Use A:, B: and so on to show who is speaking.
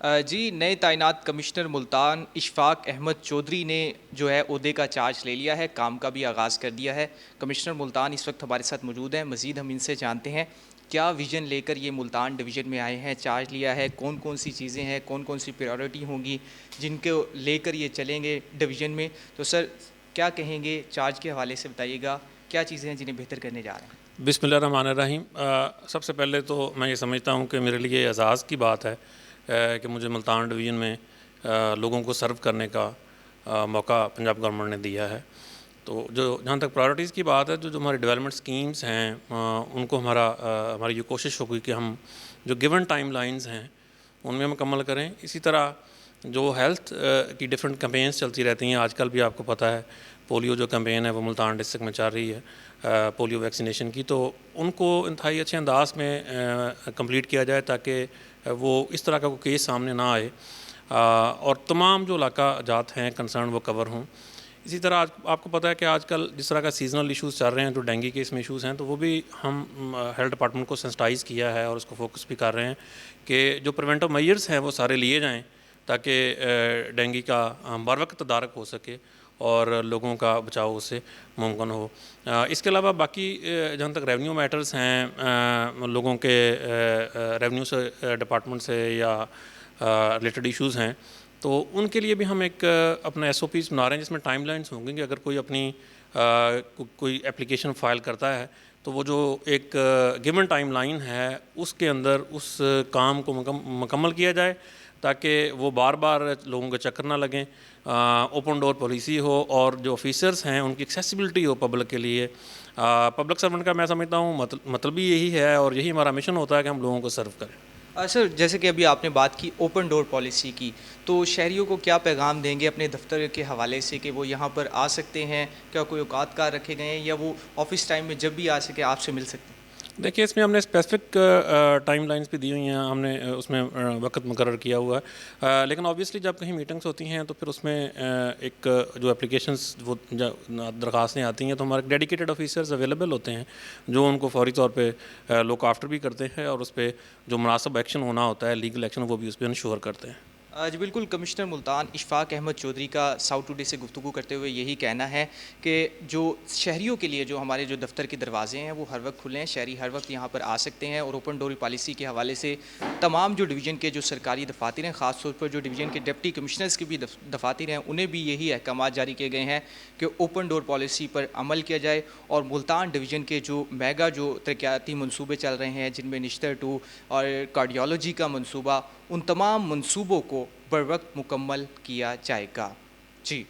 A: جی، نئے تعینات کمشنر ملتان اشفاق احمد چودھری نے جو ہے عہدے کا چارج لے لیا ہے، کام کا بھی آغاز کر دیا ہے۔ کمشنر ملتان اس وقت ہمارے ساتھ موجود ہیں، مزید ہم ان سے جانتے ہیں کیا ویژن لے کر یہ ملتان ڈویژن میں آئے ہیں، چارج لیا ہے، کون کون سی چیزیں ہیں، کون کون سی پریورٹی ہوں گی جن کو لے کر یہ چلیں گے ڈویژن میں۔ تو سر کیا کہیں گے، چارج کے حوالے سے بتائیے گا، کیا چیزیں ہیں جنہیں بہتر کرنے جا رہے ہیں؟
B: بسم اللہ الرحمن الرحیم۔ سب سے پہلے تو میں یہ سمجھتا ہوں کہ میرے لیے اعزاز کی بات ہے کہ مجھے ملتان ڈویژن میں لوگوں کو سرو کرنے کا موقع پنجاب گورنمنٹ نے دیا ہے۔ تو جہاں تک پرائرٹیز کی بات ہے، جو ہماری ڈیولپمنٹ سکیمز ہیں ان کو ہماری یہ کوشش ہوگی کہ ہم جو گیون ٹائم لائنز ہیں ان میں مکمل کریں۔ اسی طرح جو ہیلتھ کی ڈفرینٹ کمپینز چلتی رہتی ہیں، آج کل بھی آپ کو پتہ ہے پولیو جو کمپین ہے وہ ملتان ڈسٹرکٹ میں چل رہی ہے پولیو ویکسینیشن کی، تو ان کو انتہائی اچھے انداز میں کمپلیٹ کیا جائے تاکہ وہ اس طرح کا کوئی کیس سامنے نہ آئے اور تمام جو علاقہ جات ہیں کنسرن وہ کور ہوں۔ اسی طرح آپ کو پتہ ہے کہ آج کل جس طرح کا سیزنل ایشوز چل رہے ہیں، جو ڈینگی کے اس میں ایشوز ہیں، تو وہ بھی ہم ہیلتھ ڈپارٹمنٹ کو سینسٹائز کیا ہے اور اس کو فوکس بھی کر رہے ہیں کہ جو پریونٹو میئرز ہیں وہ سارے لیے جائیں تاکہ ڈینگی کا بر وقت تدارک ہو سکے اور لوگوں کا بچاؤ اس سے ممکن ہو۔ اس کے علاوہ باقی جہاں تک ریونیو میٹرز ہیں، لوگوں کے ریونیو سے ڈپارٹمنٹ سے یا ریلیٹڈ ایشوز ہیں، تو ان کے لیے بھی ہم ایک اپنا ایس او پیز بنا رہے ہیں جس میں ٹائم لائنس ہوں گی کہ اگر کوئی اپنی کوئی اپلیکیشن فائل کرتا ہے تو وہ جو ایک گیون ٹائم لائن ہے اس کے اندر اس کام کو مکمل کیا جائے تاکہ وہ بار بار لوگوں کے چکر نہ لگیں، اوپن ڈور پالیسی ہو اور جو آفیسرز ہیں ان کی ایکسیسیبلٹی ہو پبلک کے لیے۔ پبلک سرونٹ کا میں سمجھتا ہوں مطلب بھی یہی ہے اور یہی ہمارا مشن ہوتا ہے کہ ہم لوگوں کو سرو کریں۔
A: سر جیسے کہ ابھی آپ نے بات کی اوپن ڈور پالیسی کی، تو شہریوں کو کیا پیغام دیں گے اپنے دفتر کے حوالے سے کہ وہ یہاں پر آ سکتے ہیں؟ کیا کوئی اوقات کار رکھے گئے ہیں یا وہ آفس ٹائم میں جب بھی آ سکے آپ سے مل سکتے ہیں؟
B: دیکھیے، اس میں ہم نے اسپیسیفک ٹائم لائنس بھی دی ہوئی ہیں، ہم نے اس میں وقت مقرر کیا ہوا ہے، لیکن آبویسلی جب کہیں میٹنگس ہوتی ہیں تو پھر اس میں ایک جو اپلیکیشنس وہ درخواستیں آتی ہیں تو ہمارے ڈیڈیکیٹڈ آفیسرز اویلیبل ہوتے ہیں جو ان کو فوری طور پہ لک آفٹر بھی کرتے ہیں اور اس پہ جو مناسب ایکشن ہونا ہوتا ہے، لیگل ایکشن، وہ بھی اس پہ انشور کرتے ہیں۔
A: جی بالکل، کمشنر ملتان اشفاق احمد چودھری کا ساؤتھ ٹوڈے سے گفتگو کرتے ہوئے یہی کہنا ہے کہ جو شہریوں کے لیے جو ہمارے جو دفتر کے دروازے ہیں وہ ہر وقت کھلے ہیں، شہری ہر وقت یہاں پر آ سکتے ہیں، اور اوپن ڈور پالیسی کے حوالے سے تمام جو ڈویژن کے جو سرکاری دفاتر ہیں، خاص طور پر جو ڈویژن کے ڈپٹی کمشنرز کے بھی دفاتر ہیں، انہیں بھی یہی احکامات جاری کیے گئے ہیں کہ اوپن ڈور پالیسی پر عمل کیا جائے اور ملتان ڈویژن کے جو میگا جو ترقیاتی منصوبے چل رہے ہیں جن میں نشتر 2 اور کارڈیالوجی کا منصوبہ، ان تمام منصوبوں کو بر وقت مکمل کیا جائے گا۔ جی